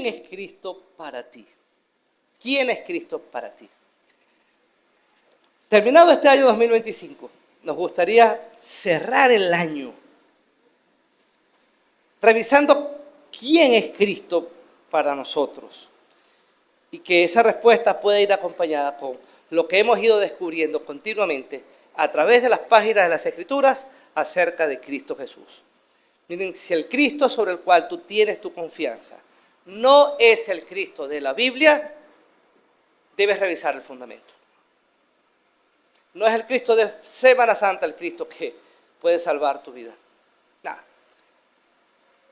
¿quién es Cristo para ti? ¿Quién es Cristo para ti? Terminado este año 2025, nos gustaría cerrar el año revisando quién es Cristo para nosotros y que esa respuesta pueda ir acompañada con lo que hemos ido descubriendo continuamente a través de las páginas de las Escrituras acerca de Cristo Jesús. Miren, si el Cristo sobre el cual tú tienes tu confianza no es el Cristo de la Biblia, debes revisar el fundamento. No es el Cristo de Semana Santa el Cristo que puede salvar tu vida. Nada.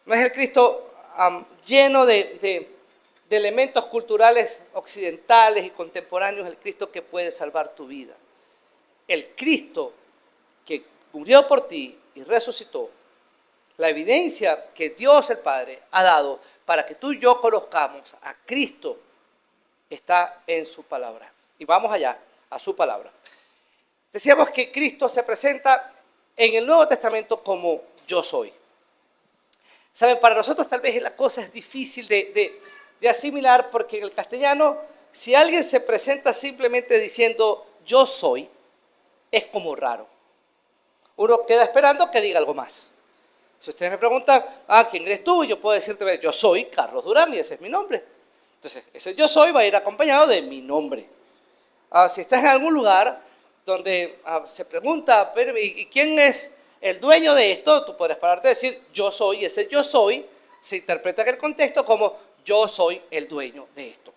No es el Cristo lleno de elementos culturales occidentales y contemporáneos, el Cristo que puede salvar tu vida. El Cristo que murió por ti y resucitó, la evidencia que Dios el Padre ha dado para que tú y yo conozcamos a Cristo está en su palabra. Y vamos allá, a su palabra. Decíamos que Cristo se presenta en el Nuevo Testamento como yo soy. Saben, para nosotros tal vez la cosa es difícil de asimilar porque en el castellano, si alguien se presenta simplemente diciendo yo soy, es como raro. Uno queda esperando que diga algo más. Si ustedes me preguntan, ¿quién eres tú? Yo puedo decirte, yo soy Carlos Durán y ese es mi nombre. Entonces, ese yo soy va a ir acompañado de mi nombre. Si estás en algún lugar donde se pregunta, ¿y quién es el dueño de esto? Tú podrás pararte y decir, yo soy, y ese yo soy se interpreta en el contexto como yo soy el dueño de esto.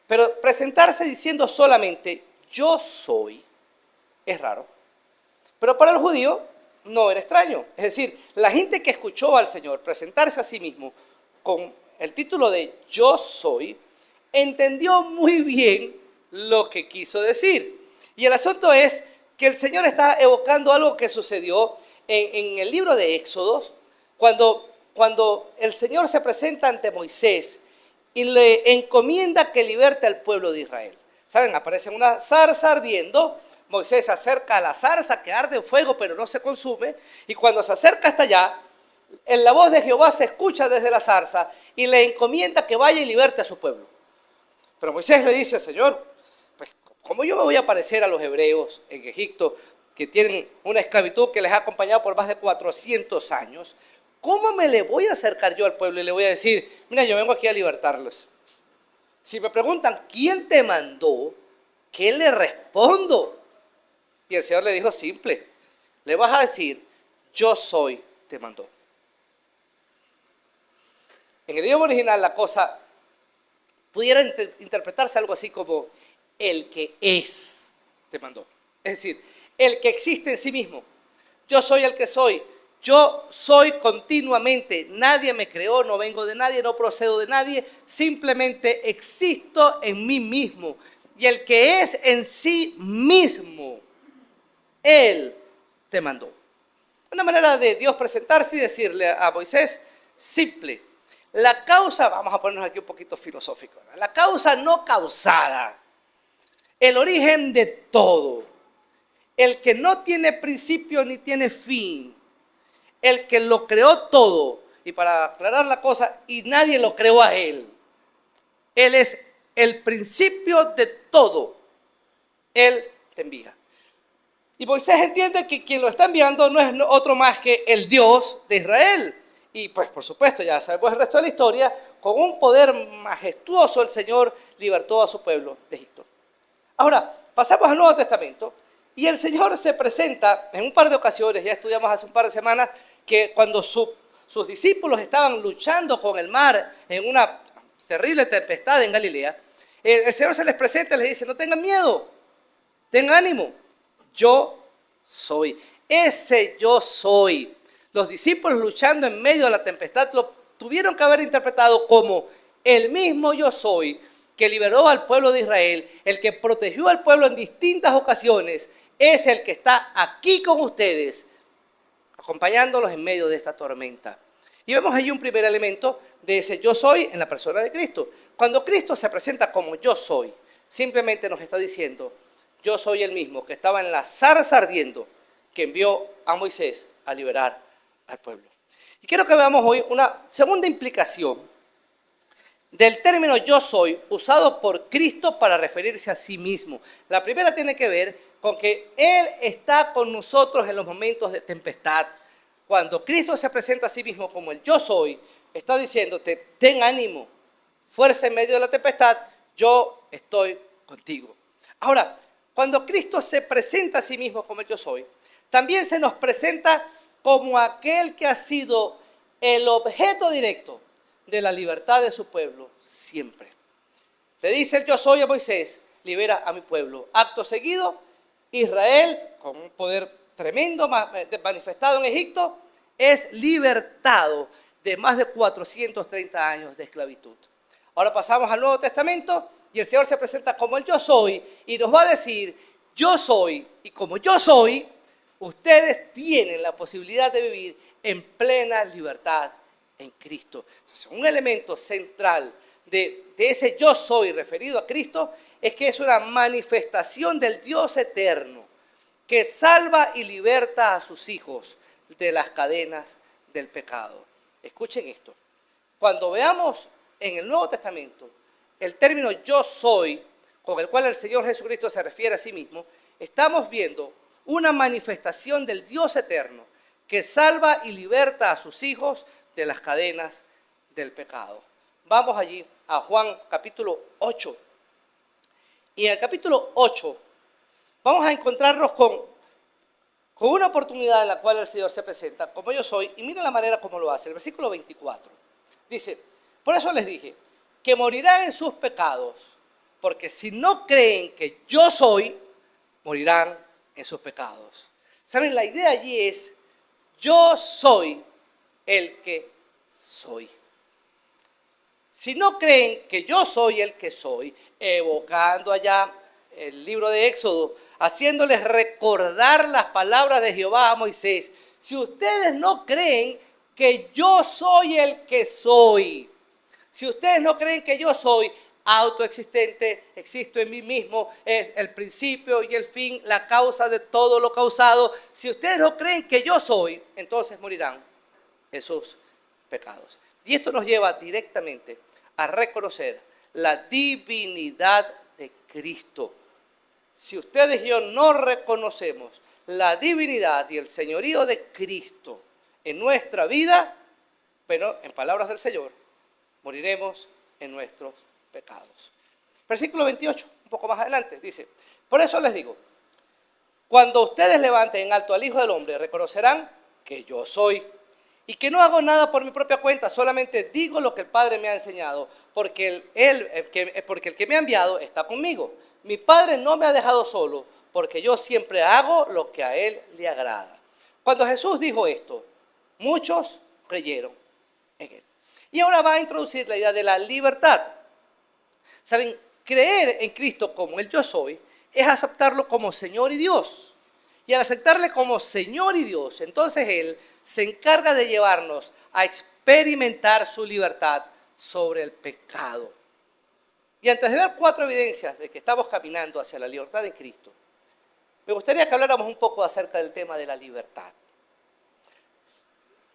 Pero presentarse diciendo solamente yo soy es raro. Pero para el judío no era extraño. Es decir, la gente que escuchó al Señor presentarse a sí mismo con el título de yo soy, entendió muy bien lo que quiso decir. Y el asunto es que el Señor está evocando algo que sucedió en el libro de Éxodos, cuando el Señor se presenta ante Moisés y le encomienda que liberte al pueblo de Israel. ¿Saben? Aparece una zarza ardiendo. Moisés se acerca a la zarza que arde en fuego pero no se consume, y cuando se acerca hasta allá, la voz de Jehová se escucha desde la zarza y le encomienda que vaya y liberte a su pueblo. Pero Moisés le dice, Señor, pues ¿cómo yo me voy a parecer a los hebreos en Egipto que tienen una esclavitud que les ha acompañado por más de 400 años? ¿Cómo me le voy a acercar yo al pueblo y le voy a decir, mira, yo vengo aquí a libertarlos? Si me preguntan, ¿quién te mandó? ¿Qué le respondo? Y el Señor le dijo simple, le vas a decir, yo soy, te mandó. En el idioma original la cosa pudiera interpretarse algo así como el que es, te mandó. Es decir, el que existe en sí mismo. Yo soy el que soy. Yo soy continuamente. Nadie me creó, no vengo de nadie, no procedo de nadie. Simplemente existo en mí mismo. Y el que es en sí mismo, Él te mandó. Una manera de Dios presentarse y decirle a Moisés, simple, la causa, vamos a ponernos aquí un poquito filosófico, la causa no causada, el origen de todo, el que no tiene principio ni tiene fin, el que lo creó todo, y para aclarar la cosa, y nadie lo creó a Él. Él es el principio de todo. Él te envía. Y Moisés entiende que quien lo está enviando no es otro más que el Dios de Israel. Y pues por supuesto, ya sabemos el resto de la historia, con un poder majestuoso el Señor libertó a su pueblo de Egipto. Ahora, pasamos al Nuevo Testamento y el Señor se presenta en un par de ocasiones, ya estudiamos hace un par de semanas, que cuando sus discípulos estaban luchando con el mar en una terrible tempestad en Galilea, el Señor se les presenta y les dice, no tengan miedo, tengan ánimo. Yo soy, ese yo soy. Los discípulos luchando en medio de la tempestad lo tuvieron que haber interpretado como el mismo yo soy que liberó al pueblo de Israel, el que protegió al pueblo en distintas ocasiones, es el que está aquí con ustedes, acompañándolos en medio de esta tormenta. Y vemos ahí un primer elemento de ese yo soy en la persona de Cristo. Cuando Cristo se presenta como yo soy, simplemente nos está diciendo, yo soy el mismo que estaba en la zarza ardiendo, que envió a Moisés a liberar al pueblo. Y quiero que veamos hoy una segunda implicación del término yo soy usado por Cristo para referirse a sí mismo. La primera tiene que ver con que Él está con nosotros en los momentos de tempestad. Cuando Cristo se presenta a sí mismo como el yo soy, está diciéndote, ten ánimo, fuerza en medio de la tempestad, yo estoy contigo. Ahora, cuando Cristo se presenta a sí mismo como el yo soy, también se nos presenta como aquel que ha sido el objeto directo de la libertad de su pueblo siempre. Le dice el yo soy a Moisés, libera a mi pueblo. Acto seguido, Israel, con un poder tremendo manifestado en Egipto, es libertado de más de 430 años de esclavitud. Ahora pasamos al Nuevo Testamento y el Señor se presenta como el yo soy y nos va a decir, yo soy, y como yo soy, ustedes tienen la posibilidad de vivir en plena libertad en Cristo. Entonces, un elemento central de ese yo soy referido a Cristo es que es una manifestación del Dios eterno que salva y liberta a sus hijos de las cadenas del pecado. Escuchen esto. Cuando veamos en el Nuevo Testamento el término yo soy, con el cual el Señor Jesucristo se refiere a sí mismo, estamos viendo una manifestación del Dios eterno que salva y liberta a sus hijos de las cadenas del pecado. Vamos allí a Juan capítulo 8. Y en el capítulo 8 vamos a encontrarnos con una oportunidad en la cual el Señor se presenta como yo soy, y miren la manera como lo hace. El versículo 24 dice, por eso les dije, que morirán en sus pecados, porque si no creen que yo soy, morirán en sus pecados. ¿Saben? La idea allí es, yo soy el que soy. Si no creen que yo soy el que soy, evocando allá el libro de Éxodo, haciéndoles recordar las palabras de Jehová a Moisés, si ustedes no creen que yo soy el que soy, si ustedes no creen que yo soy autoexistente, existo en mí mismo, es el principio y el fin, la causa de todo lo causado, si ustedes no creen que yo soy, entonces morirán en sus pecados. Y esto nos lleva directamente a reconocer la divinidad de Cristo. Si ustedes y yo no reconocemos la divinidad y el señorío de Cristo en nuestra vida, pero en palabras del Señor, moriremos en nuestros pecados. Versículo 28, un poco más adelante, dice, por eso les digo, cuando ustedes levanten en alto al Hijo del Hombre, reconocerán que yo soy, y que no hago nada por mi propia cuenta, solamente digo lo que el Padre me ha enseñado, porque el que me ha enviado está conmigo. Mi Padre no me ha dejado solo, porque yo siempre hago lo que a Él le agrada. Cuando Jesús dijo esto, muchos creyeron en Él. Y ahora va a introducir la idea de la libertad. ¿Saben? Creer en Cristo como el yo soy es aceptarlo como Señor y Dios. Y al aceptarle como Señor y Dios, entonces Él se encarga de llevarnos a experimentar su libertad sobre el pecado. Y antes de ver 4 evidencias de que estamos caminando hacia la libertad en Cristo, me gustaría que habláramos un poco acerca del tema de la libertad.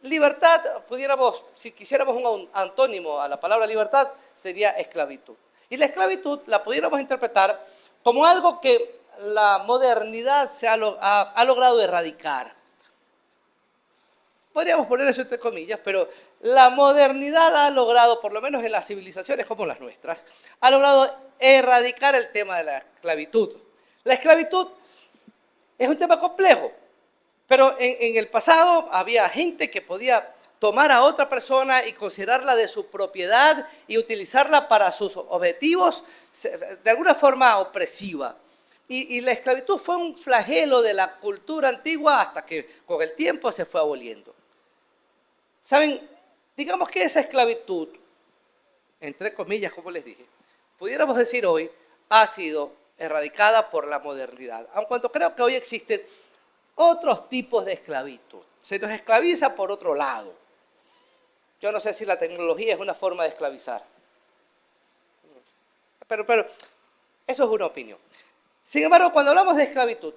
Libertad, pudiéramos, si quisiéramos un antónimo a la palabra libertad, sería esclavitud. Y la esclavitud la pudiéramos interpretar como algo que la modernidad ha logrado erradicar. Podríamos poner eso entre comillas, pero la modernidad ha logrado, por lo menos en las civilizaciones como las nuestras, ha logrado erradicar el tema de la esclavitud. La esclavitud es un tema complejo. Pero en el pasado había gente que podía tomar a otra persona y considerarla de su propiedad y utilizarla para sus objetivos de alguna forma opresiva. Y la esclavitud fue un flagelo de la cultura antigua hasta que con el tiempo se fue aboliendo. ¿Saben? Digamos que esa esclavitud, entre comillas, como les dije, pudiéramos decir hoy, ha sido erradicada por la modernidad. Aun cuando creo que hoy existen otros tipos de esclavitud. Se nos esclaviza por otro lado. Yo no sé si la tecnología es una forma de esclavizar. Pero eso es una opinión. Sin embargo, cuando hablamos de esclavitud,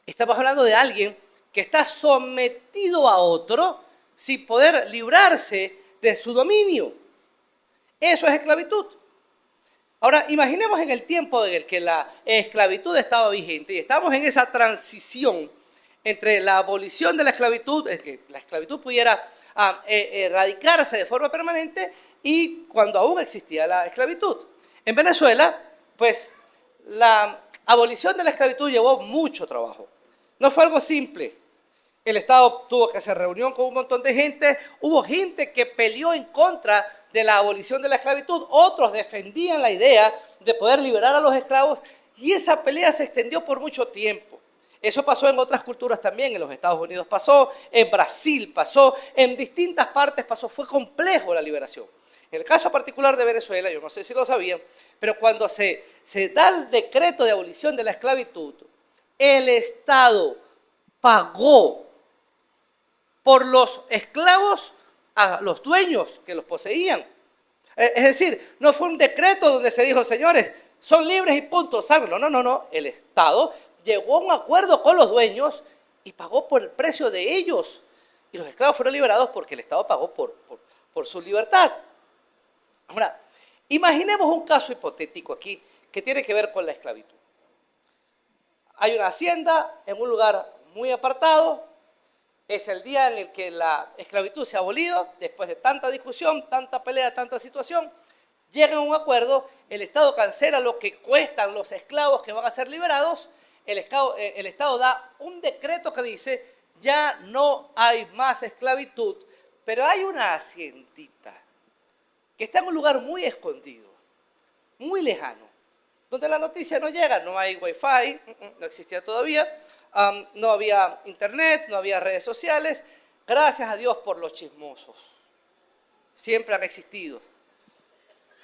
estamos hablando de alguien que está sometido a otro sin poder librarse de su dominio. Eso es esclavitud. Ahora, imaginemos en el tiempo en el que la esclavitud estaba vigente y estamos en esa transición entre la abolición de la esclavitud, es que la esclavitud pudiera erradicarse de forma permanente, y cuando aún existía la esclavitud. En Venezuela, pues, la abolición de la esclavitud llevó mucho trabajo. No fue algo simple. El Estado tuvo que hacer reunión con un montón de gente. Hubo gente que peleó en contra de la abolición de la esclavitud. Otros defendían la idea de poder liberar a los esclavos. Y esa pelea se extendió por mucho tiempo. Eso pasó en otras culturas también. En los Estados Unidos pasó, en Brasil pasó, en distintas partes pasó. Fue complejo la liberación. En el caso particular de Venezuela, yo no sé si lo sabían, pero cuando se da el decreto de abolición de la esclavitud, el Estado pagó por los esclavos a los dueños que los poseían. Es decir, no fue un decreto donde se dijo, señores, son libres y punto, salgan. No. El Estado llegó a un acuerdo con los dueños y pagó por el precio de ellos. Y los esclavos fueron liberados porque el Estado pagó por su libertad. Ahora, imaginemos un caso hipotético aquí que tiene que ver con la esclavitud. Hay una hacienda en un lugar muy apartado. Es el día en el que la esclavitud se ha abolido, después de tanta discusión, tanta pelea, tanta situación. Llegan a un acuerdo, el Estado cancela lo que cuestan los esclavos que van a ser liberados. El Estado da un decreto que dice, ya no hay más esclavitud, pero hay una haciendita que está en un lugar muy escondido, muy lejano, donde la noticia no llega, no hay wifi, no existía todavía, no había internet, no había redes sociales. Gracias a Dios por los chismosos, siempre han existido.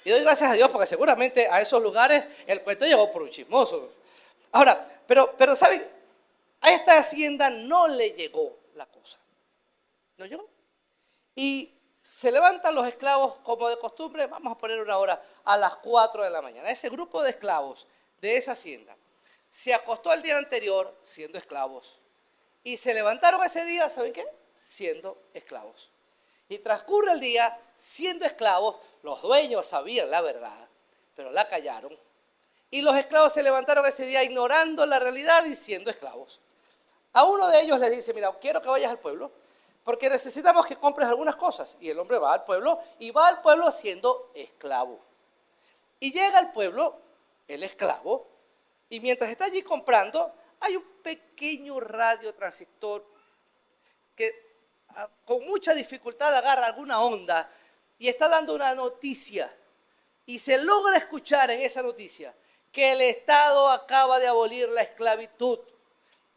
Y doy gracias a Dios porque seguramente a esos lugares el cuento llegó por un chismoso. Ahora, pero ¿saben? A esta hacienda no le llegó la cosa, no llegó. Y se levantan los esclavos como de costumbre, vamos a poner una hora, a las 4 de la mañana. Ese grupo de esclavos de esa hacienda se acostó el día anterior siendo esclavos y se levantaron ese día, ¿saben qué? Siendo esclavos. Y transcurre el día siendo esclavos, los dueños sabían la verdad, pero la callaron. Y los esclavos se levantaron ese día ignorando la realidad y siendo esclavos. A uno de ellos le dice, mira, quiero que vayas al pueblo, porque necesitamos que compres algunas cosas. Y el hombre va al pueblo y va al pueblo siendo esclavo. Y llega al pueblo el esclavo y mientras está allí comprando hay un pequeño radiotransistor que con mucha dificultad agarra alguna onda y está dando una noticia. Y se logra escuchar en esa noticia que el Estado acaba de abolir la esclavitud.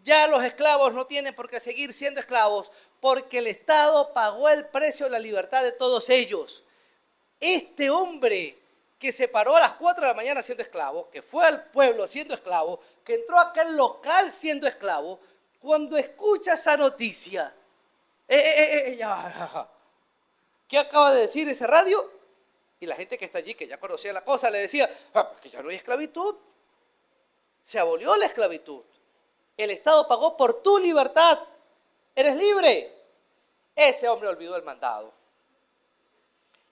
Ya los esclavos no tienen por qué seguir siendo esclavos porque el Estado pagó el precio de la libertad de todos ellos. Este hombre que se paró a las 4 de la mañana siendo esclavo, que fue al pueblo siendo esclavo, que entró a aquel local siendo esclavo, cuando escucha esa noticia, ¿qué acaba de decir ese radio? Y la gente que está allí, que ya conocía la cosa, le decía, que ya no hay esclavitud, se abolió la esclavitud. El Estado pagó por tu libertad. Eres libre. Ese hombre olvidó el mandado.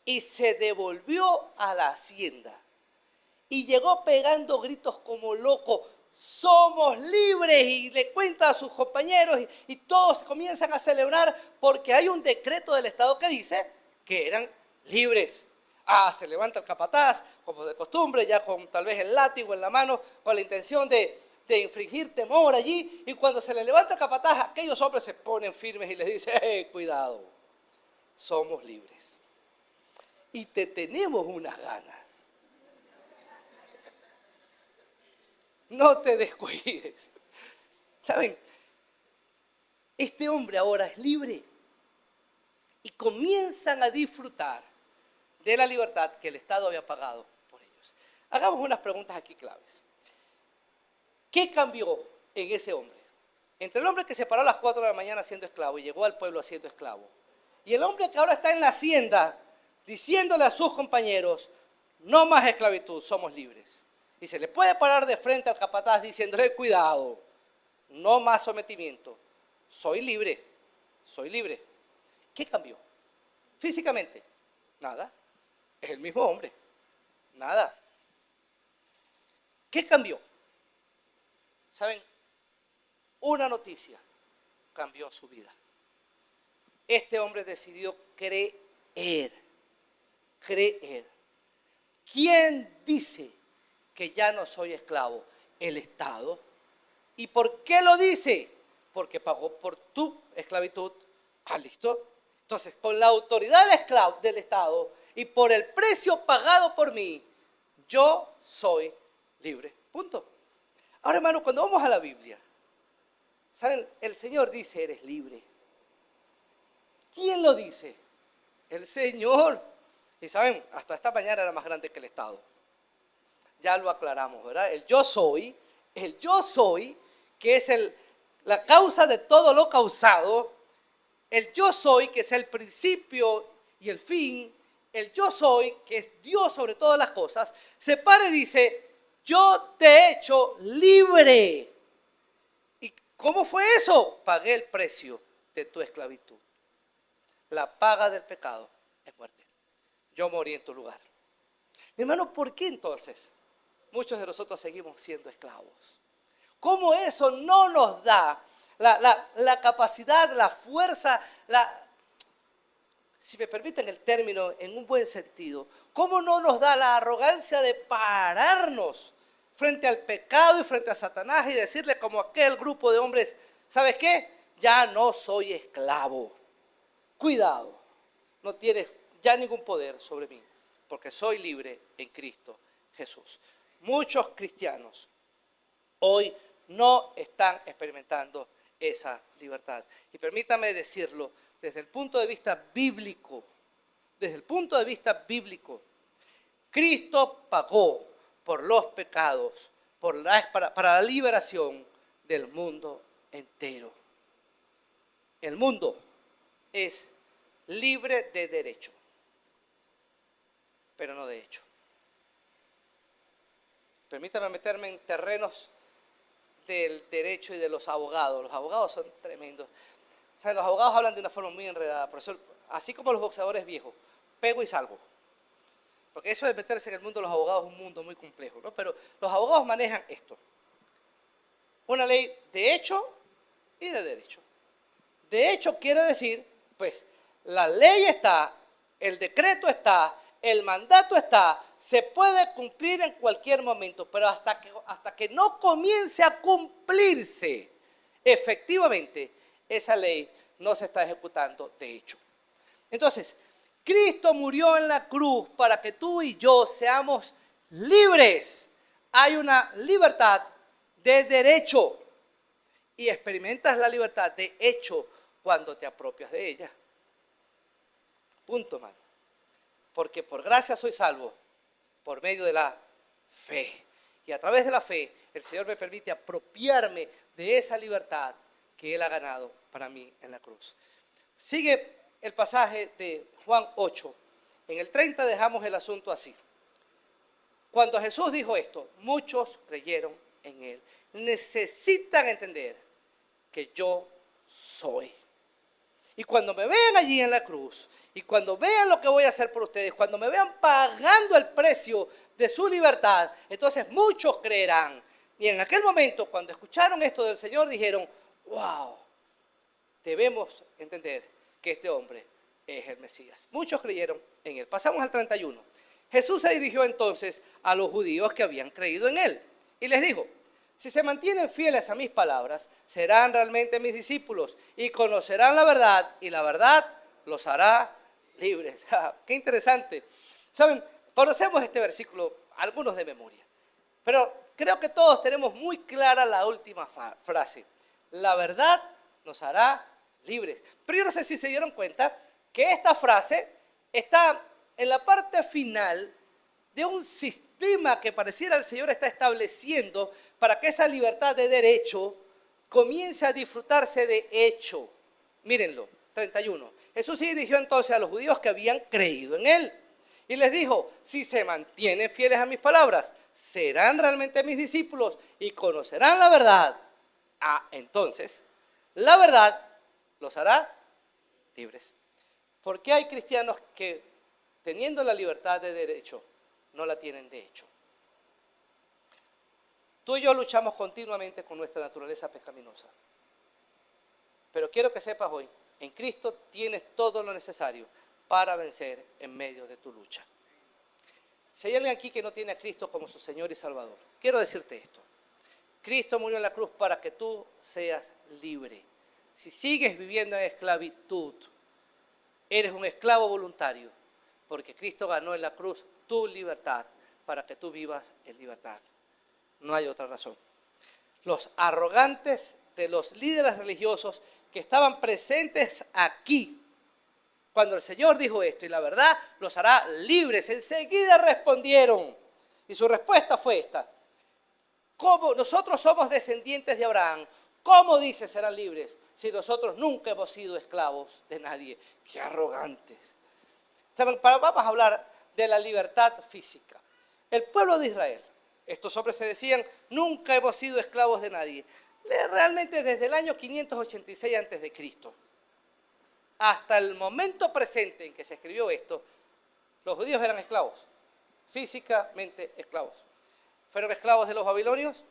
Y se devolvió a la hacienda. Y llegó pegando gritos como loco. Somos libres. Y le cuenta a sus compañeros. Y todos comienzan a celebrar porque hay un decreto del Estado que dice que eran libres. Se levanta el capataz, como de costumbre, ya con tal vez el látigo en la mano, con la intención de infringir temor allí, y cuando se le levanta el capataz, aquellos hombres se ponen firmes y les dicen, cuidado, somos libres. Y te tenemos unas ganas. No te descuides. ¿Saben? Este hombre ahora es libre y comienzan a disfrutar de la libertad que el Estado había pagado por ellos. Hagamos unas preguntas aquí claves. ¿Qué cambió en ese hombre? Entre el hombre que se paró a las 4 de la mañana siendo esclavo y llegó al pueblo siendo esclavo, y el hombre que ahora está en la hacienda diciéndole a sus compañeros, no más esclavitud, somos libres. Y se le puede parar de frente al capataz diciéndole, cuidado, no más sometimiento, soy libre, soy libre. ¿Qué cambió? Físicamente, nada. Es el mismo hombre. Nada. ¿Qué cambió? ¿Saben? Una noticia cambió su vida. Este hombre decidió creer. Creer. ¿Quién dice que ya no soy esclavo? El Estado. ¿Y por qué lo dice? Porque pagó por tu esclavitud. Ah, listo. Entonces, con la autoridad del Estado y por el precio pagado por mí, yo soy libre. Punto. Ahora, hermano, cuando vamos a la Biblia, ¿saben? El Señor dice, eres libre. ¿Quién lo dice? El Señor. Y saben, hasta esta mañana era más grande que el Estado. Ya lo aclaramos, ¿verdad? El yo soy, que es la causa de todo lo causado, el yo soy, que es el principio y el fin, el yo soy, que es Dios sobre todas las cosas, se para y dice, yo te he hecho libre. ¿Y cómo fue eso? Pagué el precio de tu esclavitud. La paga del pecado es muerte. Yo morí en tu lugar. Mi hermano, ¿por qué entonces muchos de nosotros seguimos siendo esclavos? ¿Cómo eso no nos da la capacidad, la fuerza, si me permiten el término en un buen sentido, cómo no nos da la arrogancia de pararnos frente al pecado y frente a Satanás y decirle como aquel grupo de hombres, ¿sabes qué? Ya no soy esclavo. Cuidado, no tienes ya ningún poder sobre mí, porque soy libre en Cristo Jesús. Muchos cristianos hoy no están experimentando esa libertad. Y permítame decirlo desde el punto de vista bíblico. Desde el punto de vista bíblico, Cristo pagó por los pecados, para la liberación del mundo entero. El mundo es libre de derecho, pero no de hecho. Permítame meterme en terrenos del derecho y de los abogados. Los abogados son tremendos. O sea, los abogados hablan de una forma muy enredada. Por eso, así como los boxeadores viejos, pego y salvo. Porque eso de meterse en el mundo de los abogados es un mundo muy complejo, ¿no? Pero los abogados manejan esto. Una ley de hecho y de derecho. De hecho quiere decir, pues, la ley está, el decreto está, el mandato está, se puede cumplir en cualquier momento, pero hasta que no comience a cumplirse efectivamente, esa ley no se está ejecutando de hecho. Entonces, Cristo murió en la cruz para que tú y yo seamos libres. Hay una libertad de derecho y experimentas la libertad de hecho cuando te apropias de ella. Punto, hermano. Porque por gracia soy salvo por medio de la fe. Y a través de la fe, el Señor me permite apropiarme de esa libertad que Él ha ganado para mí en la cruz. Sigue el pasaje de Juan 8. En el 30 dejamos el asunto así. Cuando Jesús dijo esto, muchos creyeron en Él. Necesitan entender que yo soy. Y cuando me vean allí en la cruz, y cuando vean lo que voy a hacer por ustedes, cuando me vean pagando el precio de su libertad, entonces muchos creerán. Y en aquel momento, cuando escucharon esto del Señor, dijeron, wow, debemos entender que este hombre es el Mesías. Muchos creyeron en él. Pasamos al 31. Jesús se dirigió entonces a los judíos que habían creído en él y les dijo, si se mantienen fieles a mis palabras, serán realmente mis discípulos y conocerán la verdad y la verdad los hará libres. Qué interesante. Saben, conocemos este versículo, algunos de memoria, pero creo que todos tenemos muy clara la última frase. La verdad nos hará libres. Pero yo no sé si se dieron cuenta que esta frase está en la parte final de un sistema que pareciera el Señor está estableciendo para que esa libertad de derecho comience a disfrutarse de hecho. Mírenlo, 31. Jesús se dirigió entonces a los judíos que habían creído en Él y les dijo, si se mantienen fieles a mis palabras, serán realmente mis discípulos y conocerán la verdad. Entonces, la verdad los hará libres. ¿Por qué hay cristianos que teniendo la libertad de derecho, no la tienen de hecho. Tú y yo luchamos continuamente con nuestra naturaleza pecaminosa. Pero quiero que sepas hoy, en Cristo tienes todo lo necesario para vencer en medio de tu lucha. Si hay alguien aquí que no tiene a Cristo como su Señor y Salvador, quiero decirte esto. Cristo murió en la cruz para que tú seas libre. Si sigues viviendo en esclavitud, eres un esclavo voluntario, porque Cristo ganó en la cruz tu libertad para que tú vivas en libertad. No hay otra razón. Los arrogantes de los líderes religiosos que estaban presentes aquí, cuando el Señor dijo esto, y la verdad los hará libres, enseguida respondieron. Y su respuesta fue esta: ¿cómo nosotros somos descendientes de Abraham? ¿Cómo dice serán libres si nosotros nunca hemos sido esclavos de nadie? ¡Qué arrogantes! ¿Saben? Vamos a hablar de la libertad física. El pueblo de Israel, estos hombres se decían, nunca hemos sido esclavos de nadie. Realmente desde el año 586 a.C. hasta el momento presente en que se escribió esto, los judíos eran esclavos, físicamente esclavos. Fueron esclavos de los babilonios,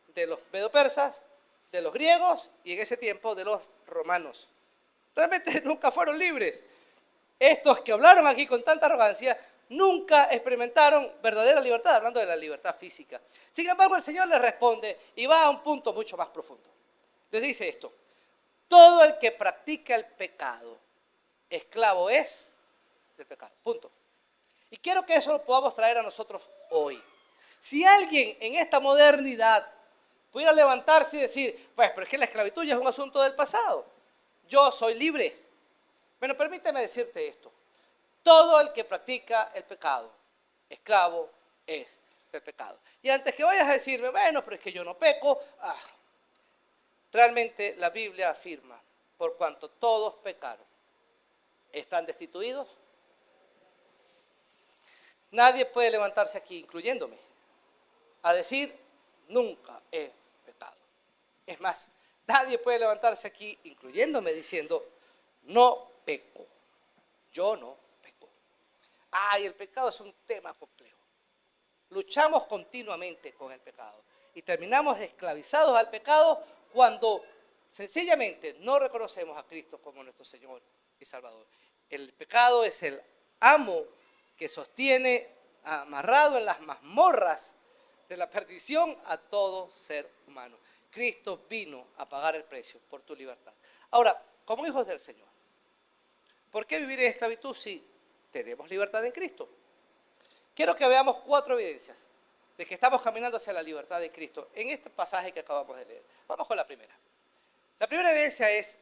de los medo-persas, de los griegos y en ese tiempo de los romanos. Realmente nunca fueron libres. Estos que hablaron aquí con tanta arrogancia nunca experimentaron verdadera libertad, hablando de la libertad física. Sin embargo, el Señor les responde y va a un punto mucho más profundo. Les dice esto: todo el que practica el pecado, esclavo es del pecado. Punto. Y quiero que eso lo podamos traer a nosotros hoy. Si alguien en esta modernidad pudiera levantarse y decir, pues, pero es que la esclavitud ya es un asunto del pasado. Yo soy libre. Bueno, permíteme decirte esto. Todo el que practica el pecado, esclavo es del pecado. Y antes que vayas a decirme, bueno, pero es que yo no peco, realmente la Biblia afirma, por cuanto todos pecaron, están destituidos. Nadie puede levantarse aquí, incluyéndome, a decir, nunca he pecado. Es más, nadie puede levantarse aquí, incluyéndome, diciendo, no peco. Yo no peco. El pecado es un tema complejo. Luchamos continuamente con el pecado y terminamos esclavizados al pecado cuando sencillamente no reconocemos a Cristo como nuestro Señor y Salvador. El pecado es el amo que sostiene amarrado en las mazmorras de la perdición a todo ser humano. Cristo vino a pagar el precio por tu libertad. Ahora, como hijos del Señor, ¿por qué vivir en esclavitud si tenemos libertad en Cristo? Quiero que veamos 4 evidencias de que estamos caminando hacia la libertad de Cristo en este pasaje que acabamos de leer. Vamos con la primera. La primera evidencia es,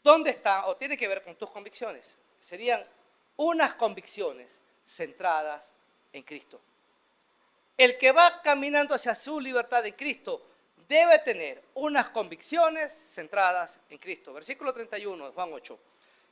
¿dónde está o tiene que ver con tus convicciones? Serían unas convicciones centradas en Cristo. El que va caminando hacia su libertad en Cristo debe tener unas convicciones centradas en Cristo. Versículo 31 de Juan 8.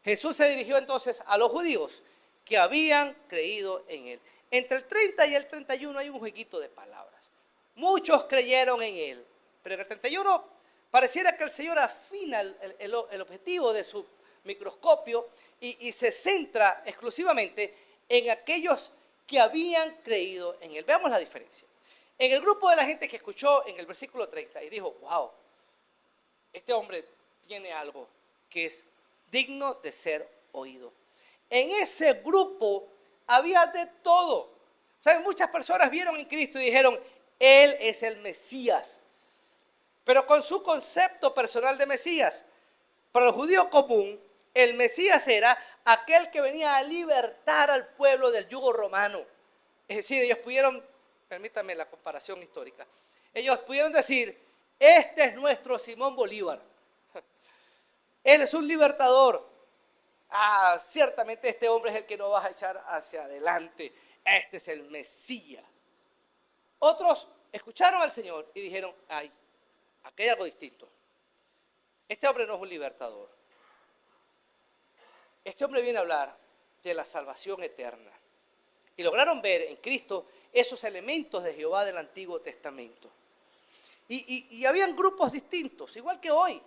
Jesús se dirigió entonces a los judíos que habían creído en él. Entre el 30 y el 31 hay un jueguito de palabras. Muchos creyeron en él, pero en el 31 pareciera que el Señor afina el objetivo de su microscopio y se centra exclusivamente en aquellos que habían creído en él. Veamos la diferencia. En el grupo de la gente que escuchó en el versículo 30 y dijo, wow, este hombre tiene algo que es digno de ser oído. En ese grupo había de todo. ¿Saben? Muchas personas vieron en Cristo y dijeron, Él es el Mesías. Pero con su concepto personal de Mesías, para el judío común, el Mesías era aquel que venía a libertar al pueblo del yugo romano. Es decir, ellos pudieron, permítanme la comparación histórica, ellos pudieron decir, este es nuestro Simón Bolívar. Él es un libertador. Ciertamente este hombre es el que nos va a echar hacia adelante. Este es el Mesías. Otros escucharon al Señor y dijeron, aquí hay algo distinto. Este hombre no es un libertador. Este hombre viene a hablar de la salvación eterna. Y lograron ver en Cristo esos elementos de Jehová del Antiguo Testamento. Y habían grupos distintos, igual que hoy.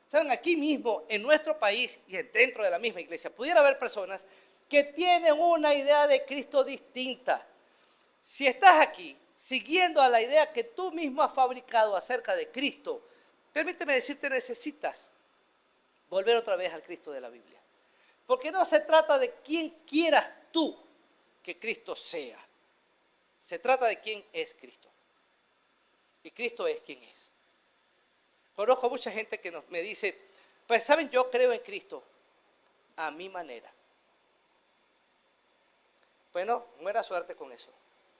Saben, aquí mismo, en nuestro país y dentro de la misma iglesia, pudiera haber personas que tienen una idea de Cristo distinta. Si estás aquí siguiendo a la idea que tú mismo has fabricado acerca de Cristo, permíteme decirte, necesitas volver otra vez al Cristo de la Biblia. Porque no se trata de quién quieras tú que Cristo sea. Se trata de quién es Cristo. Y Cristo es quien es. Conozco mucha gente que me dice, pues saben, yo creo en Cristo a mi manera. Bueno, buena suerte con eso,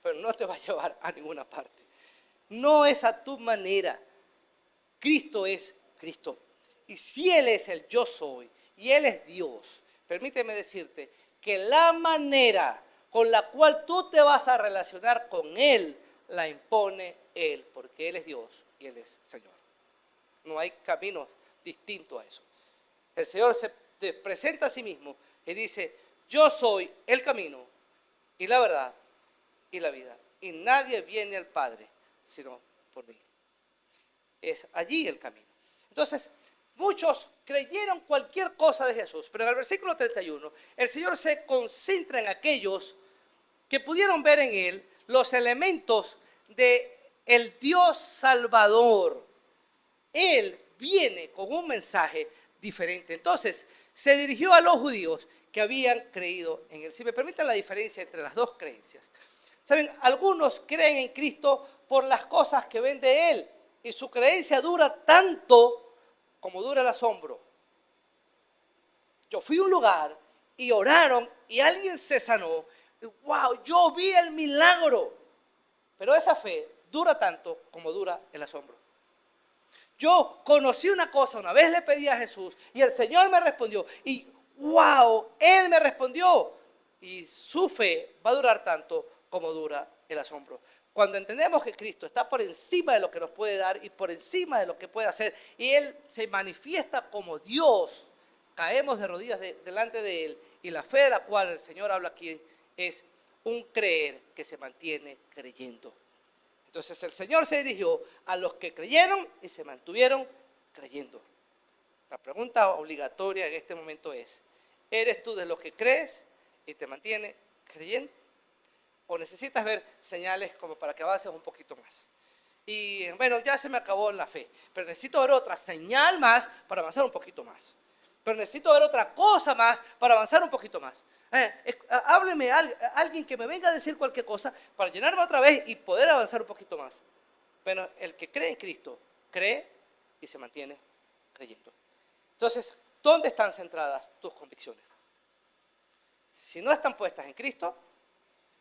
pero no te va a llevar a ninguna parte. No es a tu manera. Cristo es Cristo. Y si Él es el yo soy y Él es Dios, permíteme decirte que la manera con la cual tú te vas a relacionar con Él, la impone Él, porque Él es Dios y Él es Señor. No hay camino distinto a eso. El Señor se te presenta a sí mismo y dice, yo soy el camino y la verdad y la vida. Y nadie viene al Padre sino por mí. Es allí el camino. Entonces, muchos creyeron cualquier cosa de Jesús, pero en el versículo 31, el Señor se concentra en aquellos que pudieron ver en Él los elementos de el Dios Salvador. Él viene con un mensaje diferente. Entonces, se dirigió a los judíos que habían creído en Él. Si me permiten la diferencia entre las dos creencias. Saben, algunos creen en Cristo por las cosas que ven de Él. Y su creencia dura tanto como dura el asombro. Yo fui a un lugar y oraron y alguien se sanó. Y, wow, yo vi el milagro. Pero esa fe dura tanto como dura el asombro. Yo conocí una cosa, una vez le pedí a Jesús y el Señor me respondió. Y wow, Él me respondió. Y su fe va a durar tanto como dura el asombro. Cuando entendemos que Cristo está por encima de lo que nos puede dar y por encima de lo que puede hacer, y Él se manifiesta como Dios, caemos de rodillas delante de Él, y la fe de la cual el Señor habla aquí es un creer que se mantiene creyendo. Entonces el Señor se dirigió a los que creyeron y se mantuvieron creyendo. La pregunta obligatoria en este momento es, ¿eres tú de los que crees y te mantiene creyendo? ¿O necesitas ver señales como para que avances un poquito más? Y bueno, ya se me acabó la fe, pero necesito ver otra señal más para avanzar un poquito más. Pero necesito ver otra cosa más para avanzar un poquito más. Hábleme alguien que me venga a decir cualquier cosa para llenarme otra vez y poder avanzar un poquito más. Bueno, el que cree en Cristo, cree y se mantiene creyendo. Entonces, ¿dónde están centradas tus convicciones? Si no están puestas en Cristo,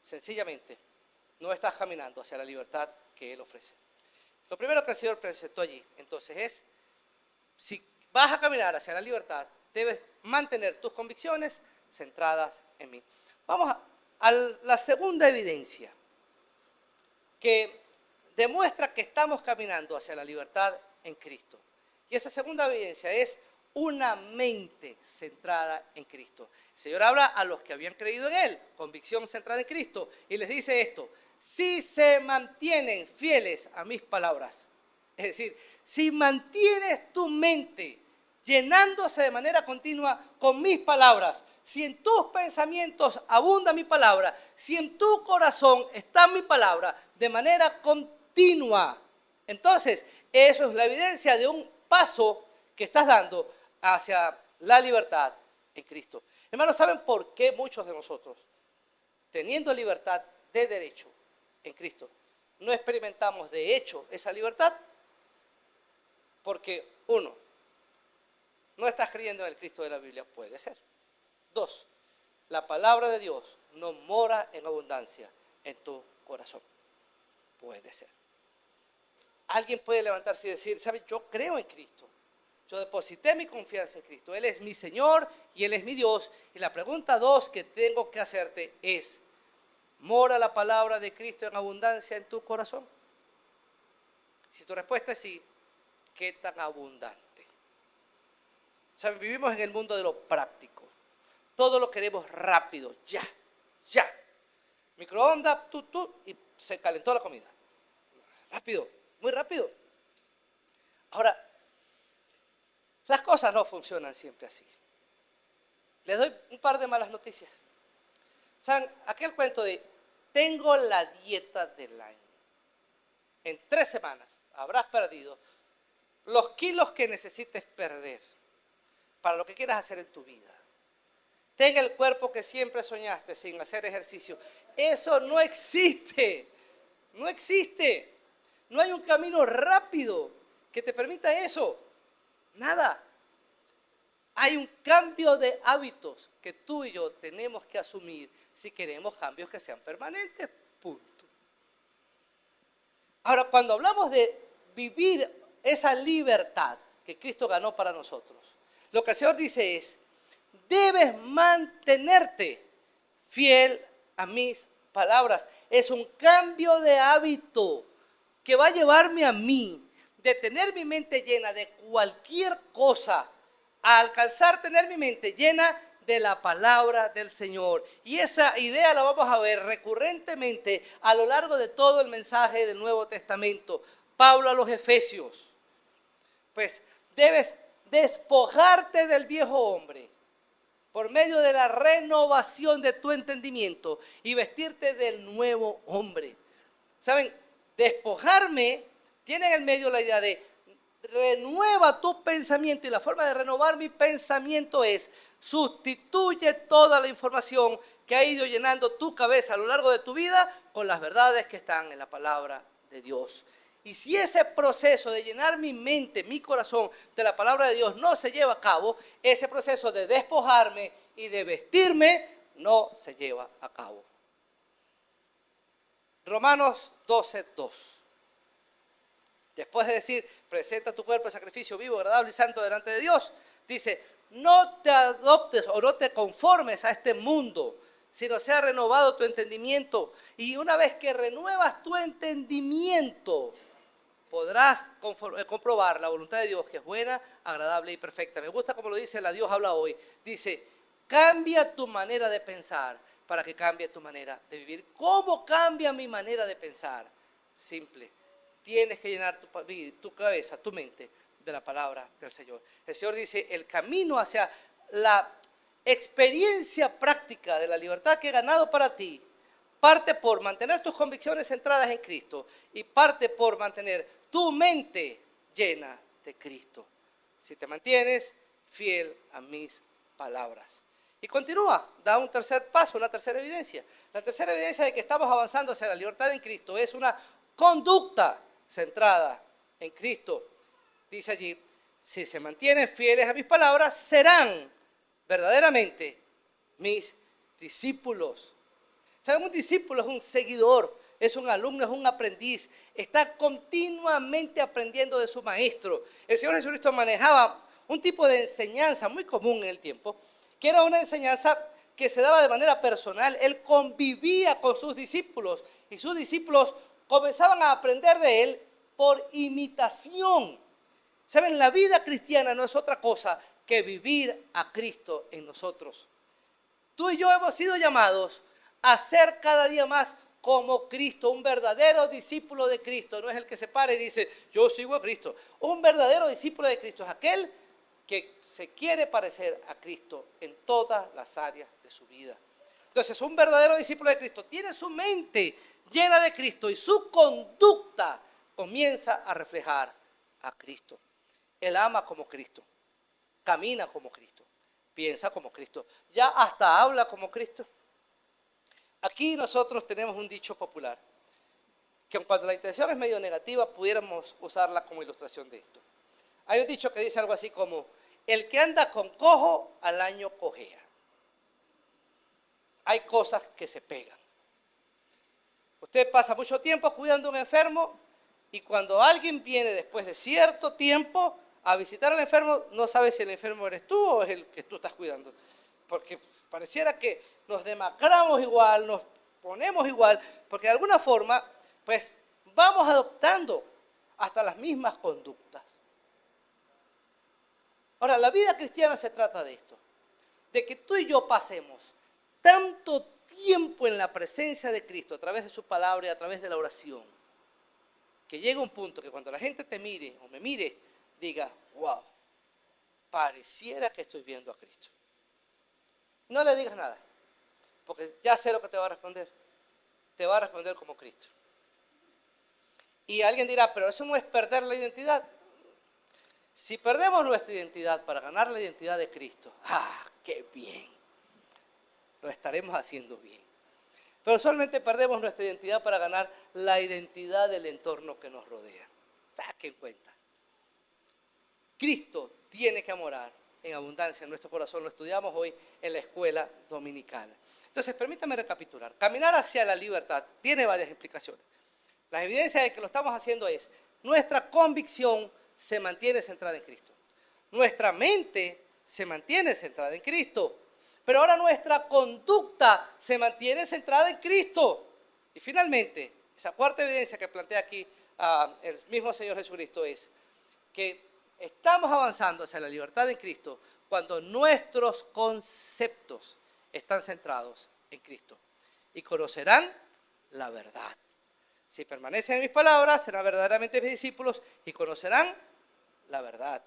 sencillamente no estás caminando hacia la libertad que Él ofrece. Lo primero que el Señor presentó allí, entonces, es, si vas a caminar hacia la libertad, debes mantener tus convicciones centradas en mí. Vamos a la segunda evidencia que demuestra que estamos caminando hacia la libertad en Cristo. Y esa segunda evidencia es una mente centrada en Cristo. El Señor habla a los que habían creído en Él, convicción centrada en Cristo, y les dice esto: si se mantienen fieles a mis palabras, es decir, si mantienes tu mente llenándose de manera continua con mis palabras, si en tus pensamientos abunda mi palabra, si en tu corazón está mi palabra de manera continua, entonces eso es la evidencia de un paso que estás dando hacia la libertad en Cristo. Hermanos, ¿saben por qué muchos de nosotros, teniendo libertad de derecho en Cristo, no experimentamos de hecho esa libertad? Porque, uno, no estás creyendo en el Cristo de la Biblia, puede ser. Dos, la palabra de Dios no mora en abundancia en tu corazón, puede ser. Alguien puede levantarse y decir, ¿sabe? Yo creo en Cristo. Yo deposité mi confianza en Cristo. Él es mi Señor y Él es mi Dios. Y la pregunta dos que tengo que hacerte es, ¿mora la palabra de Cristo en abundancia en tu corazón? Si tu respuesta es sí, ¿qué tan abundante? ¿Saben? Vivimos en el mundo de lo práctico. Todo lo queremos rápido, ya. Microondas, y se calentó la comida. Rápido, muy rápido. Ahora, las cosas no funcionan siempre así. Les doy un par de malas noticias. ¿Saben? Aquel cuento de, tengo la dieta del año. En 3 semanas habrás perdido los kilos que necesites perder para lo que quieras hacer en tu vida. Ten el cuerpo que siempre soñaste sin hacer ejercicio. Eso no existe. No existe. No hay un camino rápido que te permita eso. Nada. Hay un cambio de hábitos que tú y yo tenemos que asumir si queremos cambios que sean permanentes. Punto. Ahora, cuando hablamos de vivir esa libertad que Cristo ganó para nosotros, lo que el Señor dice es, debes mantenerte fiel a mis palabras. Es un cambio de hábito que va a llevarme a mí de tener mi mente llena de cualquier cosa a alcanzar tener mi mente llena de la palabra del Señor. Y esa idea la vamos a ver recurrentemente a lo largo de todo el mensaje del Nuevo Testamento. Pablo a los Efesios. Pues debes despojarte del viejo hombre por medio de la renovación de tu entendimiento y vestirte del nuevo hombre. ¿Saben? Despojarme tiene en el medio la idea de renueva tu pensamiento, y la forma de renovar mi pensamiento es sustituye toda la información que ha ido llenando tu cabeza a lo largo de tu vida con las verdades que están en la palabra de Dios. Y si ese proceso de llenar mi mente, mi corazón de la palabra de Dios no se lleva a cabo, ese proceso de despojarme y de vestirme no se lleva a cabo. Romanos 12:2. Después de decir, presenta tu cuerpo en sacrificio vivo, agradable y santo delante de Dios, dice, no te adoptes o no te conformes a este mundo, sino sea renovado tu entendimiento. Y una vez que renuevas tu entendimiento, podrás comprobar la voluntad de Dios, que es buena, agradable y perfecta. Me gusta como lo dice la Dios habla hoy. Dice, cambia tu manera de pensar para que cambie tu manera de vivir. ¿Cómo cambia mi manera de pensar? Simple. Tienes que llenar tu cabeza, tu mente, de la palabra del Señor. El Señor dice, el camino hacia la experiencia práctica de la libertad que he ganado para ti, parte por mantener tus convicciones centradas en Cristo y parte por mantener tu mente llena de Cristo. Si te mantienes fiel a mis palabras. Y continúa, da un tercer paso, una tercera evidencia. La tercera evidencia de que estamos avanzando hacia la libertad en Cristo es una conducta centrada en Cristo. Dice allí, si se mantienen fieles a mis palabras, serán verdaderamente mis discípulos. ¿Saben? Un discípulo es un seguidor, es un alumno, es un aprendiz. Está continuamente aprendiendo de su maestro. El Señor Jesucristo manejaba un tipo de enseñanza muy común en el tiempo, que era una enseñanza que se daba de manera personal. Él convivía con sus discípulos y sus discípulos comenzaban a aprender de él por imitación. ¿Saben? La vida cristiana no es otra cosa que vivir a Cristo en nosotros. Tú y yo hemos sido llamados a ser cada día más como Cristo, un verdadero discípulo de Cristo. No es el que se para y dice, yo sigo a Cristo. Un verdadero discípulo de Cristo es aquel que se quiere parecer a Cristo en todas las áreas de su vida. Entonces, un verdadero discípulo de Cristo tiene su mente llena de Cristo y su conducta comienza a reflejar a Cristo. Él ama como Cristo, camina como Cristo, piensa como Cristo, ya hasta habla como Cristo. Aquí nosotros tenemos un dicho popular, que cuando la intención es medio negativa, pudiéramos usarla como ilustración de esto. Hay un dicho que dice algo así como, el que anda con cojo al año cojea. Hay cosas que se pegan. Usted pasa mucho tiempo cuidando a un enfermo y cuando alguien viene después de cierto tiempo a visitar al enfermo, no sabe si el enfermo eres tú o es el que tú estás cuidando. Porque pareciera que nos demacramos igual, nos ponemos igual, porque de alguna forma, pues, vamos adoptando hasta las mismas conductas. Ahora, la vida cristiana se trata de esto, de que tú y yo pasemos tanto tiempo en la presencia de Cristo a través de su palabra y a través de la oración, que llega un punto que cuando la gente te mire o me mire, diga, wow, pareciera que estoy viendo a Cristo. No le digas nada. porque ya sé lo que te va a responder. Te va a responder como Cristo. Y alguien dirá, pero eso no es perder la identidad. Si perdemos nuestra identidad para ganar la identidad de Cristo, ¡ah, qué bien! Lo estaremos haciendo bien. Pero solamente perdemos nuestra identidad para ganar la identidad del entorno que nos rodea. Saquen cuenta. Cristo tiene que morar en abundancia en nuestro corazón. Lo estudiamos hoy en la escuela dominical. Entonces, permítame recapitular. Caminar hacia la libertad tiene varias implicaciones. La evidencia de que lo estamos haciendo es, nuestra convicción se mantiene centrada en Cristo. Nuestra mente se mantiene centrada en Cristo. Pero ahora nuestra conducta se mantiene centrada en Cristo. Y finalmente, esa cuarta evidencia que plantea aquí el mismo Señor Jesucristo es que estamos avanzando hacia la libertad en Cristo cuando nuestros conceptos están centrados en Cristo. Y conocerán la verdad. Si permanecen en mis palabras, serán verdaderamente mis discípulos y conocerán la verdad.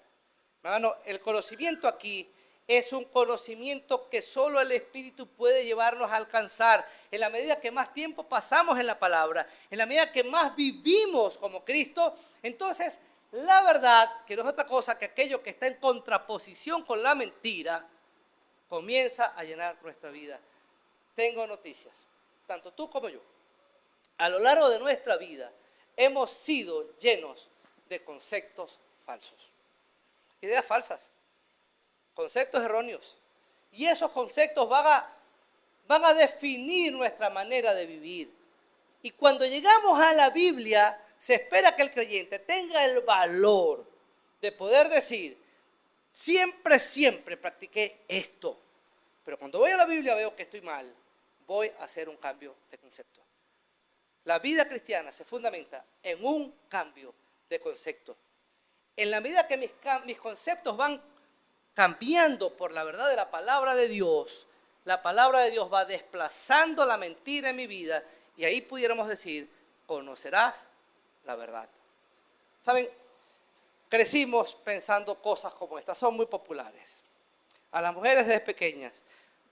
Hermano, el conocimiento aquí es un conocimiento que solo el Espíritu puede llevarnos a alcanzar. En la medida que más tiempo pasamos en la palabra, en la medida que más vivimos como Cristo, entonces la verdad, que no es otra cosa que aquello que está en contraposición con la mentira, comienza a llenar nuestra vida. Tengo noticias, tanto tú como yo. A lo largo de nuestra vida hemos sido llenos de conceptos falsos, ideas falsas, conceptos erróneos. Y esos conceptos van a definir nuestra manera de vivir. Y cuando llegamos a la Biblia, se espera que el creyente tenga el valor de poder decir, siempre practiqué esto. Pero cuando voy a la Biblia veo que estoy mal, voy a hacer un cambio de concepto. La vida cristiana se fundamenta en un cambio de concepto. En la medida que mis conceptos van cambiando por la verdad de la palabra de Dios, la palabra de Dios va desplazando la mentira en mi vida y ahí pudiéramos decir, conocerás la verdad. ¿Saben? Crecimos pensando cosas como estas, son muy populares. A las mujeres desde pequeñas,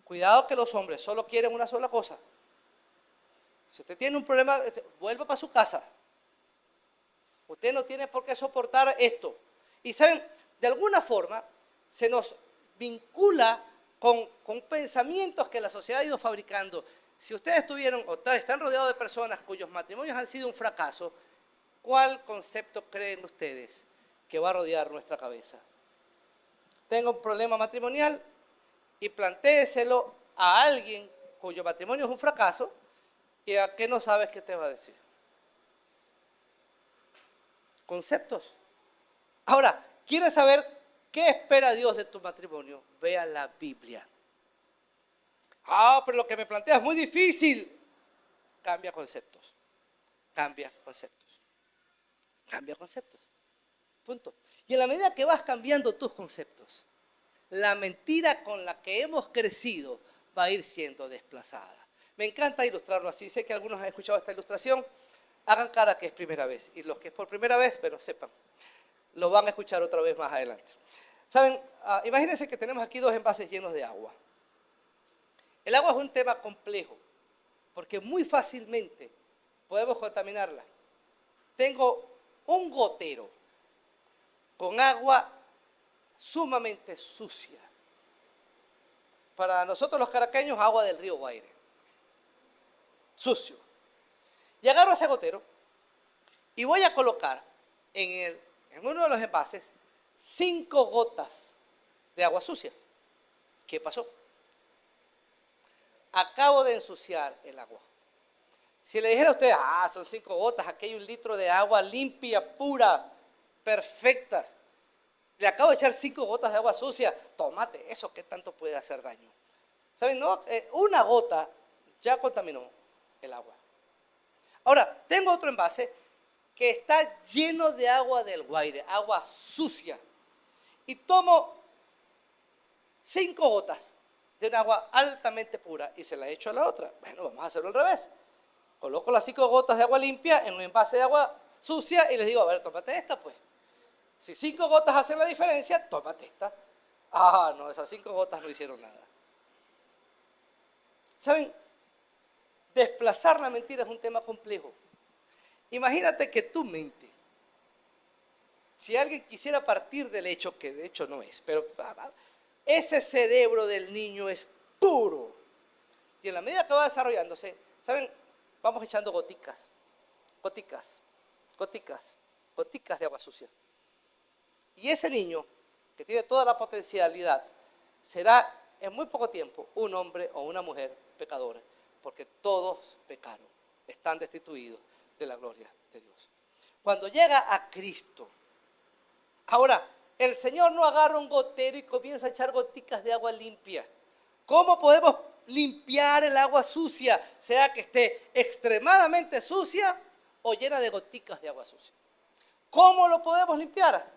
cuidado que los hombres solo quieren una sola cosa. Si usted tiene un problema, vuelva para su casa. Usted no tiene por qué soportar esto. Y saben, de alguna forma se nos vincula con pensamientos que la sociedad ha ido fabricando. Si ustedes tuvieron o están rodeados de personas cuyos matrimonios han sido un fracaso, ¿cuál concepto creen ustedes que va a rodear nuestra cabeza? Tengo un problema matrimonial y plantéeselo a alguien cuyo matrimonio es un fracaso y a qué no sabes qué te va a decir. Conceptos. Ahora, ¿quieres saber qué espera Dios de tu matrimonio? Vea la Biblia. Pero lo que me planteas es muy difícil. Cambia conceptos. Cambia conceptos. Cambia conceptos. Punto. Y en la medida que vas cambiando tus conceptos, la mentira con la que hemos crecido va a ir siendo desplazada. Me encanta ilustrarlo así. Sé que algunos han escuchado esta ilustración. Hagan cara que es primera vez. Y los que es por primera vez, pero sepan, lo van a escuchar otra vez más adelante. Saben, imagínense que tenemos aquí dos envases llenos de agua. El agua es un tema complejo, porque muy fácilmente podemos contaminarla. Tengo un gotero con agua sumamente sucia. Para nosotros los caraqueños, agua del río Guaire. Sucio. Y agarro ese gotero y voy a colocar en uno de los envases 5 gotas de agua sucia. ¿Qué pasó? Acabo de ensuciar el agua. Si le dijera a usted, son 5 gotas, aquí hay 1 litro de agua limpia, pura, perfecta. Le acabo de echar 5 gotas de agua sucia. Tómate, ¿eso qué tanto puede hacer daño? ¿Saben? No, una gota ya contaminó el agua. Ahora, tengo otro envase que está lleno de agua del Guaire, agua sucia. Y tomo 5 gotas de un agua altamente pura y se la echo a la otra. Bueno, vamos a hacerlo al revés. Coloco las 5 gotas de agua limpia en un envase de agua sucia y les digo, a ver, tómate esta pues. Si 5 gotas hacen la diferencia, tómate esta. No, esas 5 gotas no hicieron nada. ¿Saben? Desplazar la mentira es un tema complejo. Imagínate que tu mente, si alguien quisiera partir del hecho, que de hecho no es, pero ese cerebro del niño es puro. Y en la medida que va desarrollándose, ¿saben? Vamos echando goticas, goticas, goticas, goticas de agua sucia. Y ese niño, que tiene toda la potencialidad, será en muy poco tiempo un hombre o una mujer pecadora, porque todos pecaron, están destituidos de la gloria de Dios. Cuando llega a Cristo, ahora, el Señor no agarra un gotero y comienza a echar goticas de agua limpia. ¿Cómo podemos limpiar el agua sucia, sea que esté extremadamente sucia o llena de goticas de agua sucia? ¿Cómo lo podemos limpiar?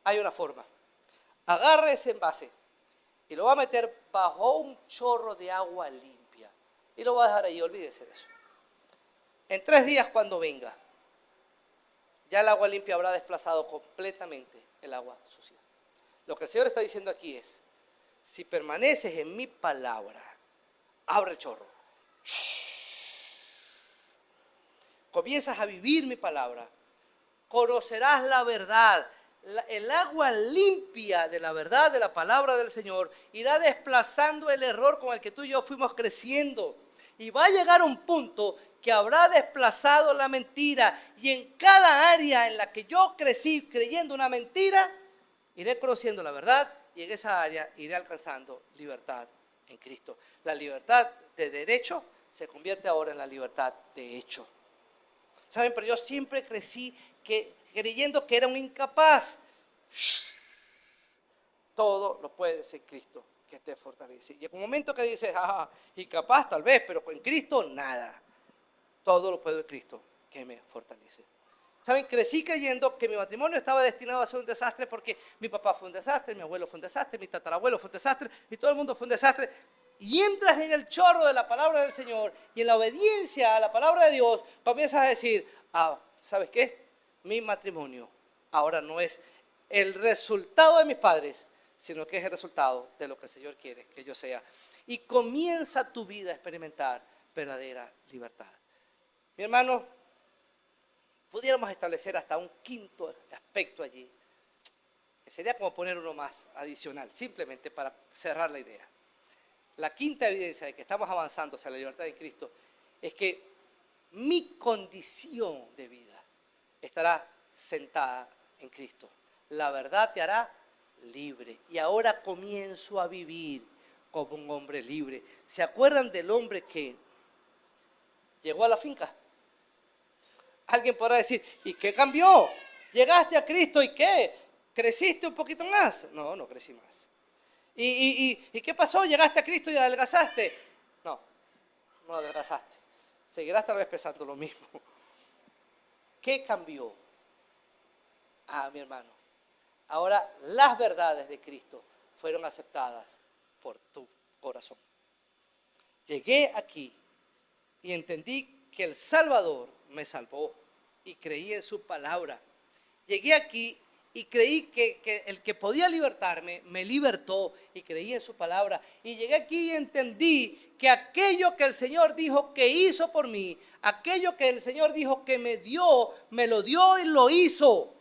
Hay una forma. Agarre ese envase y lo va a meter bajo un chorro de agua limpia y lo va a dejar ahí, olvídese de eso. En 3 días cuando venga, ya el agua limpia habrá desplazado completamente el agua sucia. Lo que el Señor está diciendo aquí es, si permaneces en mi palabra, abre el chorro. Comienzas a vivir mi palabra, conocerás la verdad. El agua limpia de la verdad, de la palabra del Señor, irá desplazando el error con el que tú y yo fuimos creciendo. Y va a llegar un punto que habrá desplazado la mentira. Y en cada área en la que yo crecí creyendo una mentira, iré conociendo la verdad y en esa área iré alcanzando libertad en Cristo. La libertad de derecho se convierte ahora en la libertad de hecho. ¿Saben? Pero yo siempre crecí creyendo que era un incapaz. Todo lo puede decir Cristo que te fortalece. Y en un momento que dices, incapaz tal vez, pero con Cristo nada. Todo lo puedo en Cristo que me fortalece. ¿Saben? Crecí creyendo que mi matrimonio estaba destinado a ser un desastre porque mi papá fue un desastre, mi abuelo fue un desastre, mi tatarabuelo fue un desastre y todo el mundo fue un desastre. Y entras en el chorro de la palabra del Señor y en la obediencia a la palabra de Dios comienzas a decir, ¿sabes qué? Mi matrimonio ahora no es el resultado de mis padres, sino que es el resultado de lo que el Señor quiere que yo sea. Y comienza tu vida a experimentar verdadera libertad. Mi hermano, pudiéramos establecer hasta un quinto aspecto allí, que sería como poner uno más adicional, simplemente para cerrar la idea. La quinta evidencia de que estamos avanzando hacia la libertad en Cristo es que mi condición de vida estará sentada en Cristo. La verdad te hará libre y ahora comienzo a vivir como un hombre libre. ¿Se acuerdan del hombre que llegó a la finca? Alguien podrá decir, ¿y qué cambió? ¿Llegaste a Cristo y qué? ¿Creciste un poquito más? No, no crecí más. ¿Y qué pasó? ¿Llegaste a Cristo y adelgazaste? No, no adelgazaste. Seguirás tal vez pesando lo mismo. ¿Qué cambió? Mi hermano, ahora las verdades de Cristo fueron aceptadas por tu corazón. Llegué aquí y entendí que el Salvador me salvó y creí en su palabra. Llegué aquí y creí que el que podía libertarme, me libertó y creí en su palabra. Y llegué aquí y entendí que aquello que el Señor dijo que hizo por mí, aquello que el Señor dijo que me dio, me lo dio y lo hizo.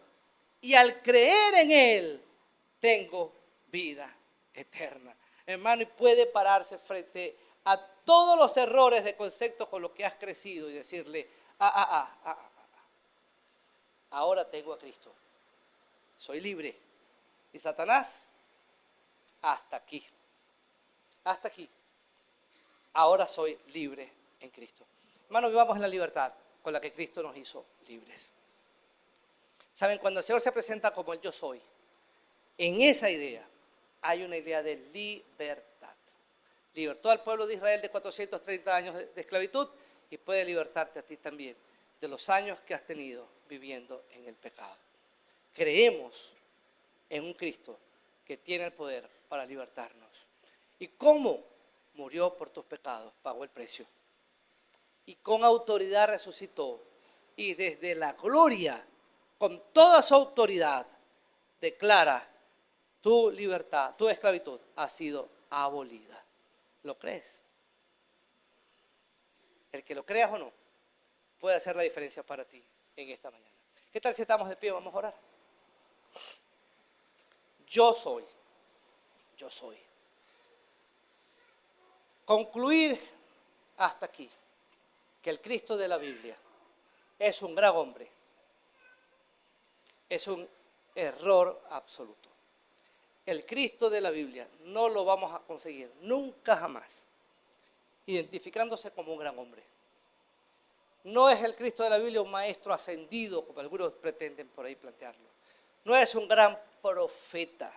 Y al creer en Él, tengo vida eterna. Hermano, y puede pararse frente a todos los errores de conceptos con los que has crecido y decirle, ahora tengo a Cristo. Soy libre. Y Satanás, hasta aquí. Hasta aquí. Ahora soy libre en Cristo. Hermano, vivamos en la libertad con la que Cristo nos hizo libres. Saben, cuando el Señor se presenta como el yo soy, en esa idea hay una idea de libertad. Libertó al pueblo de Israel de 430 años de esclavitud y puede libertarte a ti también de los años que has tenido viviendo en el pecado. Creemos en un Cristo que tiene el poder para libertarnos. ¿Y cómo? Murió por tus pecados, pagó el precio. Y con autoridad resucitó. Y desde la gloria, con toda su autoridad, declara tu libertad, tu esclavitud ha sido abolida. ¿Lo crees? el que lo creas o no, puede hacer la diferencia para ti en esta mañana. ¿Qué tal si estamos de pie? Vamos a orar. Yo soy. Concluir hasta aquí que el Cristo de la Biblia es un gran hombre, es un error absoluto. El Cristo de la Biblia no lo vamos a conseguir nunca jamás identificándose como un gran hombre. No es el Cristo de la Biblia un maestro ascendido, como algunos pretenden por ahí plantearlo. No es un gran profeta.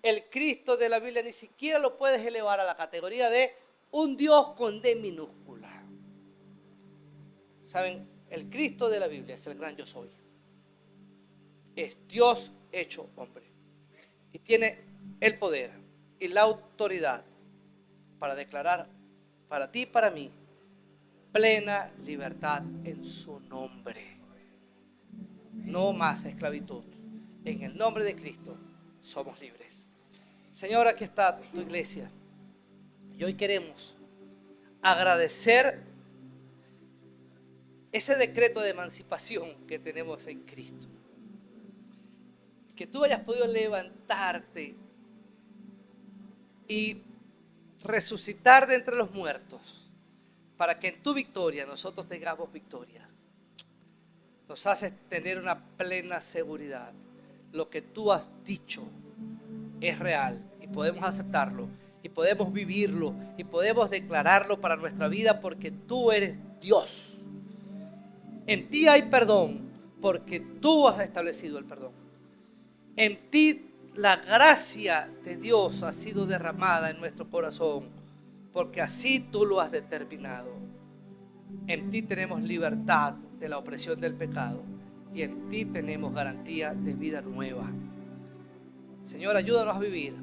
El Cristo de la Biblia ni siquiera lo puedes elevar a la categoría de un Dios con D minúscula. ¿Saben? El Cristo de la Biblia es el gran yo soy. Es Dios hecho hombre. Y tiene el poder y la autoridad para declarar para ti y para mí plena libertad en su nombre. No más esclavitud. En el nombre de Cristo somos libres. Señor, aquí está tu iglesia. Y hoy queremos agradecer ese decreto de emancipación que tenemos en Cristo. Que tú hayas podido levantarte y resucitar de entre los muertos para que en tu victoria nosotros tengamos victoria. Nos haces tener una plena seguridad. Lo que tú has dicho es real y podemos aceptarlo y podemos vivirlo y podemos declararlo para nuestra vida porque tú eres Dios. En ti hay perdón porque tú has establecido el perdón. En ti la gracia de Dios ha sido derramada en nuestro corazón porque así tú lo has determinado. En ti tenemos libertad de la opresión del pecado y en ti tenemos garantía de vida nueva. Señor, ayúdanos a vivir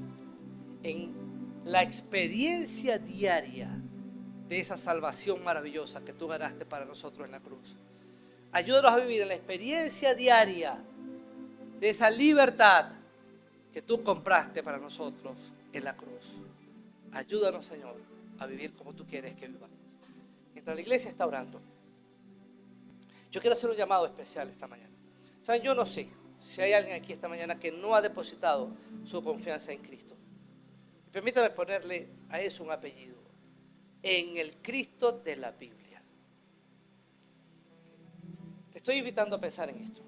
en la experiencia diaria de esa salvación maravillosa que tú ganaste para nosotros en la cruz. Ayúdanos a vivir en la experiencia diaria de esa libertad que tú compraste para nosotros en la cruz. Ayúdanos, Señor, a vivir como tú quieres que vivamos. Mientras la iglesia está orando, yo quiero hacer un llamado especial esta mañana. ¿Saben? Yo no sé si hay alguien aquí esta mañana que no ha depositado su confianza en Cristo. Permítame ponerle a eso un apellido. En el Cristo de la Biblia. Te estoy invitando a pensar en esto.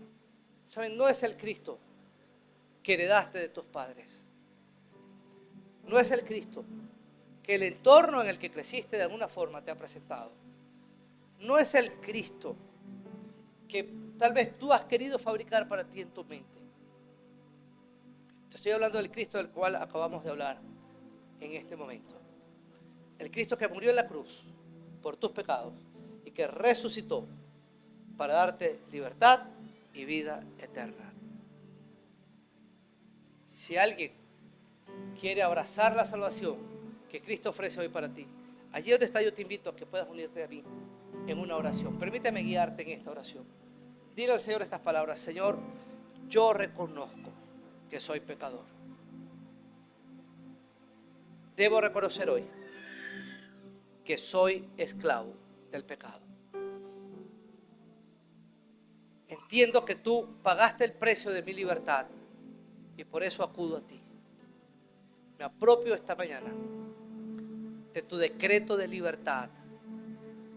¿Saben? No es el Cristo que heredaste de tus padres. No es el Cristo que el entorno en el que creciste de alguna forma te ha presentado. No es el Cristo que tal vez tú has querido fabricar para ti en tu mente. Te estoy hablando del Cristo del cual acabamos de hablar en este momento. El Cristo que murió en la cruz por tus pecados y que resucitó para darte libertad y vida eterna. Si alguien quiere abrazar la salvación que Cristo ofrece hoy para ti, allí donde está yo te invito a que puedas unirte a mí en una oración. Permíteme guiarte en esta oración. Dile al Señor estas palabras: Señor, yo reconozco que soy pecador. Debo reconocer hoy que soy esclavo del pecado. Entiendo que tú pagaste el precio de mi libertad y por eso acudo a ti. Me apropio esta mañana de tu decreto de libertad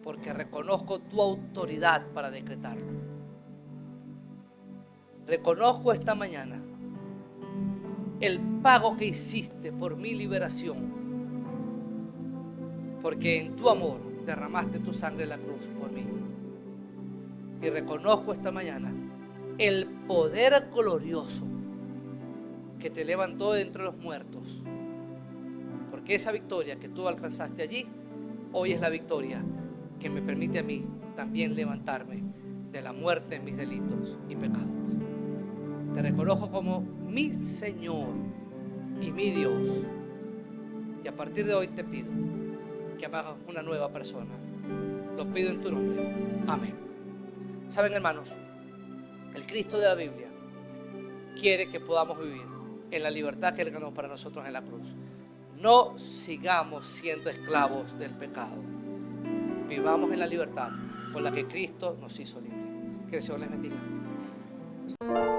porque reconozco tu autoridad para decretarlo. Reconozco esta mañana el pago que hiciste por mi liberación, porque en tu amor derramaste tu sangre en la cruz por mí. Y reconozco esta mañana el poder glorioso que te levantó de entre los muertos, porque esa victoria que tú alcanzaste allí, hoy es la victoria que me permite a mí también levantarme de la muerte en mis delitos y pecados. Te reconozco como mi Señor y mi Dios. Y a partir de hoy te pido que me hagas una nueva persona. Lo pido en tu nombre. Amén. Saben, hermanos, el Cristo de la Biblia quiere que podamos vivir en la libertad que Él ganó para nosotros en la cruz. No sigamos siendo esclavos del pecado. vivamos en la libertad por la que Cristo nos hizo libres. Que el Señor les bendiga.